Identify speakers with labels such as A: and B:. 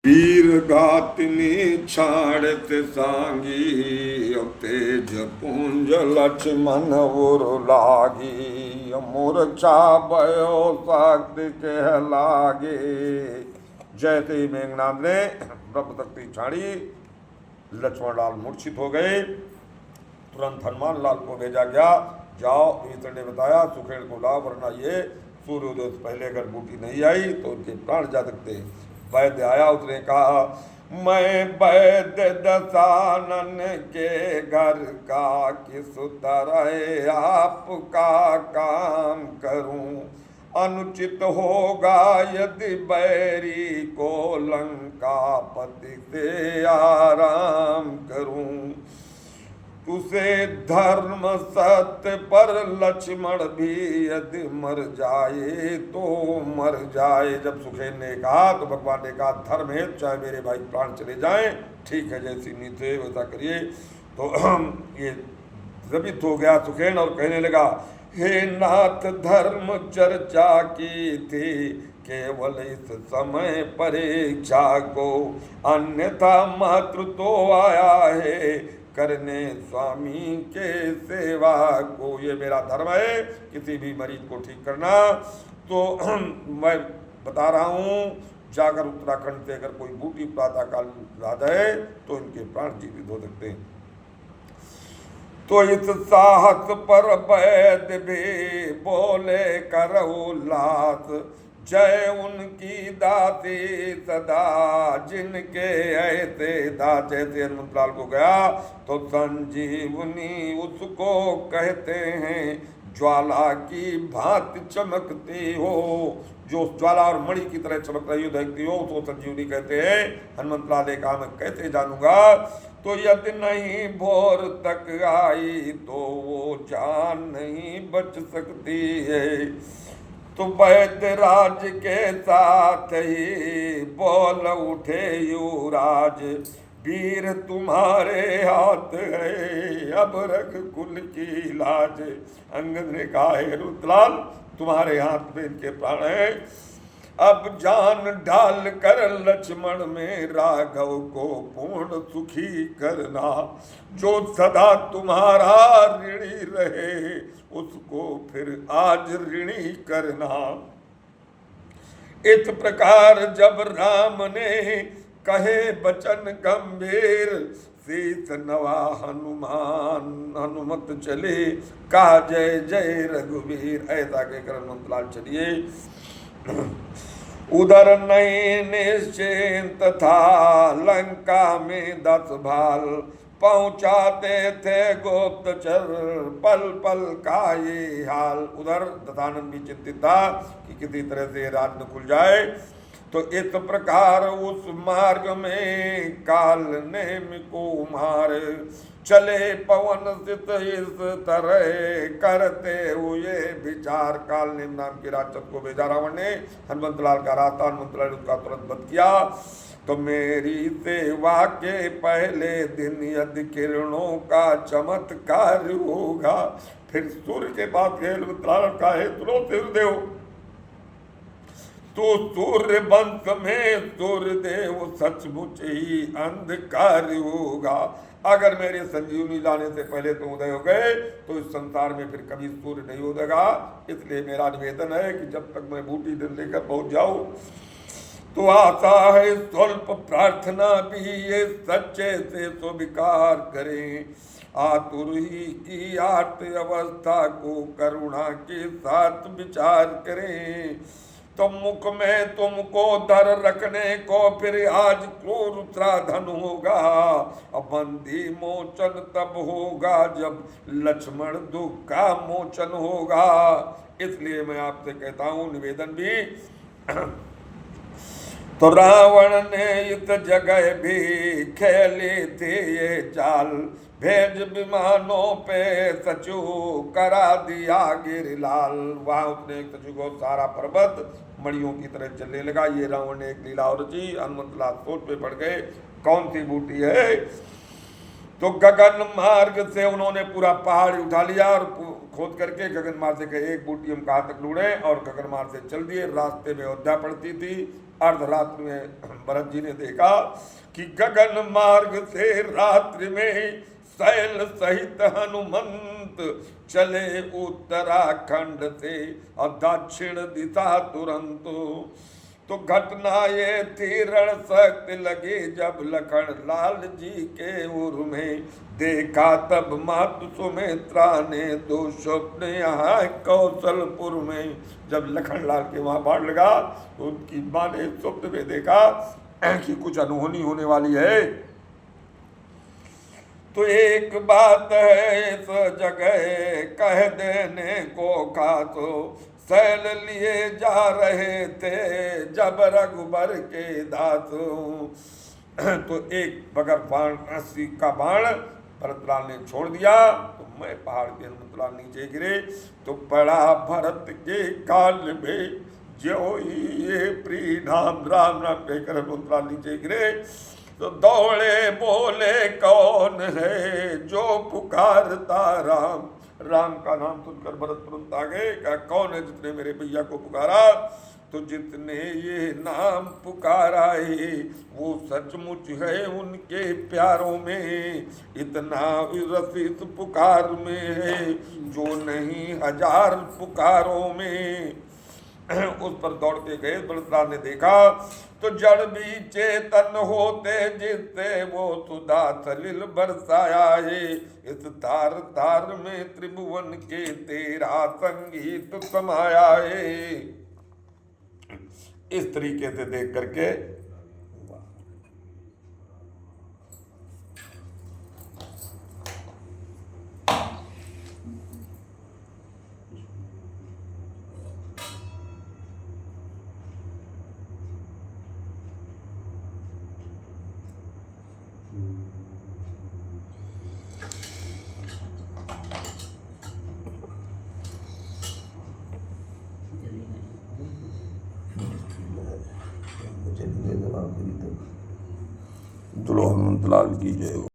A: वीर घातिनी छाड़त सांगी तेज पुंज लक्ष्मण उर लागी मूर्छा भयो शक्ति कह लागे। जैसे ही मेघनाथ ने ब्रह्म शक्ति छाड़ी लक्ष्मण लाल मूर्छित हो गए। तुरंत हनुमान लाल को भेजा गया, जाओ मित्र ने बताया सुखेड़ को लाओ, वरना ये सूर्योदय से पहले अगर बूटी नहीं आई तो उनके प्राण जा सकते हैं। वैद्य आया, उसने कहा मैं वैद्य दशानन के घर का किस तरह आपका काम करूं, अनुचित होगा यदि बैरी को लंकापति से आराम करूं। तुसे धर्म सत्य पर लक्ष्मण भी यदि मर जाए तो मर जाए। जब सुखेन ने कहा तो भगवान ने कहा धर्म है, चाहे मेरे भाई प्राण चले जाएं, ठीक है, जैसी नीति है वैसा करिए। तो ये द्रवित हो गया सुखेन और कहने लगा, हे नाथ धर्म चर्चा की थी केवल इस समय परीक्षा को, अन्यथा मातृ तो आया है करने स्वामी के सेवा को। ये मेरा धर्म है किसी भी मरीज को ठीक करना। तो मैं बता रहा हूँ, जाकर उत्तराखंड से अगर कोई बूटी प्रातः काल ला जाए तो इनके प्राण जीवित हो सकते हैं। तो इस साहस पर वैद्य भी बोले करो लास, जय उनकी दाती सदा जिनके ऐसे दास। जैसे हनुमत लाल को गया तो संजीवनी उसको कहते हैं, ज्वाला की भांति चमकती हो, जो ज्वाला और मणि की तरह चमक रही हो देखती हो तो संजीवनी कहते हैं। हनुमत लाल ने कहा मैं कैसे जानूंगा, तो यदि नहीं भोर तक आई तो वो जान नहीं बच सकती है। तो वैद्य राज के साथ ही बोल उठे युवराज, वीर तुम्हारे हाथ है अब रघुकुल की लाज। अंगद ने कहा हे रुद्रलाल तुम्हारे हाथ में इनके प्राण है, अब जान डाल कर लक्ष्मण में राघव को पूर्ण सुखी करना, जो सदा तुम्हारा ऋणी रहे उसको फिर आज ऋणी करना। इस प्रकार जब राम ने कहे वचन गंभीर, शीस नवा हनुमत चले, कहा जय जय रघुवीर। ऐसा कहकर हनुमत लाल चलिए। उधर नहीं निश्चिंत था लंका में 10 भाल, पहुंचाते थे गुप्तचर पल पल का ये हाल। उधर दशानन भी चिंतित था कि किसी तरह से रात न खुल जाए। तो इस प्रकार उस मार्ग में काल ने को मार, चले पवन सित इस तरह करते हुए विचार। काल ने नाम के राक्षस को भेजा रावण ने, हनुमत लाल का रास्ता हनुमत लाल उसका तुरंत बंद किया। तो मेरी सेवा के पहले दिन यदि किरणों का चमत्कार होगा, फिर सूर्य के पास हनुमत लाल का है सुनो सूर्यदेव, तो सूर्य वंश में सूर्यदेव सचमुच ही अंधकार होगा। अगर मेरे संजीवनी लाने से पहले तो उदय हो गए तो इस संसार में फिर कभी सूर्य नहीं उदेगा। इसलिए मेरा निवेदन है कि जब तक मैं बूटी दिन लेकर पहुंच जाऊं तो आशा है स्वल्प प्रार्थना भी ये सच्चे से स्वीकार करें, आतुर ही की आर्त अवस्था को करुणा के साथ विचार करें। तो मुख में तुमको धर रखने को फिर आज क्रूर साधन होगा, अब बंदी मोचन तब होगा जब लक्ष्मण दुख का मोचन होगा। इसलिए मैं आपसे कहता हूं निवेदन भी तो रावण ने इस जगह भी खेली थी ये चाल, भेज विमानों पे सचू करा दिया गिरिलाल। वहां उसने एक सचू को सारा पर्वत मणियों की तरह चलने लगा। ये रावण ने एक लीला और रची। हनुमत लाल सोच पे पड़ गए कौन सी बूटी है। तो गगन मार्ग से उन्होंने पूरा पहाड़ उठा लिया और खोद करके गगन मार्ग से कहे एक बूटी हम कहाँ तक ढूंढे, और गगन मार्ग से चल दिए। रास्ते में अयोध्या पड़ती थी, अर्धरात्रि में भरत जी ने देखा कि गगन मार्ग से रात्रि में शैल सहित हनुमंत चले उत्तराखंड से और दक्षिण दिशा तुरंत। तो घटना ये थी रण शक्ति लगी जब लखन लाल जी के उर में देखा तब मातु सुमित्रा ने दो स्वप्न यहाँ कौशलपुर में। जब लखन लाल के वहां बाढ़ लगा तो उनकी माँ ने स्वप्न में देखा कि कुछ अनहोनी होने वाली है। तो एक बात है इस जगह कह देने को खासो, शैल लिए जा रहे थे जब रघुबर के दास। तो एक बगर बाण का बाण भरतलाल ने छोड़ दिया तो मैं पहाड़ के हनुमंतलाल नीचे गिरे। तो पड़ा भरत के काल में जो ये प्रिय नाम राम नाम कहकर हनुमंतलाल नीचे गिरे। तो दौड़े बोले कौन है जो पुकारता राम। राम का नाम सुनकर भरत तुरंत आ गए, कहा कौन है जिसने मेरे भैया को पुकारा। तो जितने ये नाम पुकारा है वो सचमुच है उनके प्यारों में, इतना रसिस पुकार में है जो नहीं हजार पुकारों में। उस पर दौड़ के गए। भरतलाल ने देखा तो जड़ भी चेतन होते जिससे वो सुधा सलिल बरसाया है। इस तार तार में त्रिभुवन के तेरा संगीत समाया है। इस तरीके से देख करके चलो हनुमंतलाल की जय हो।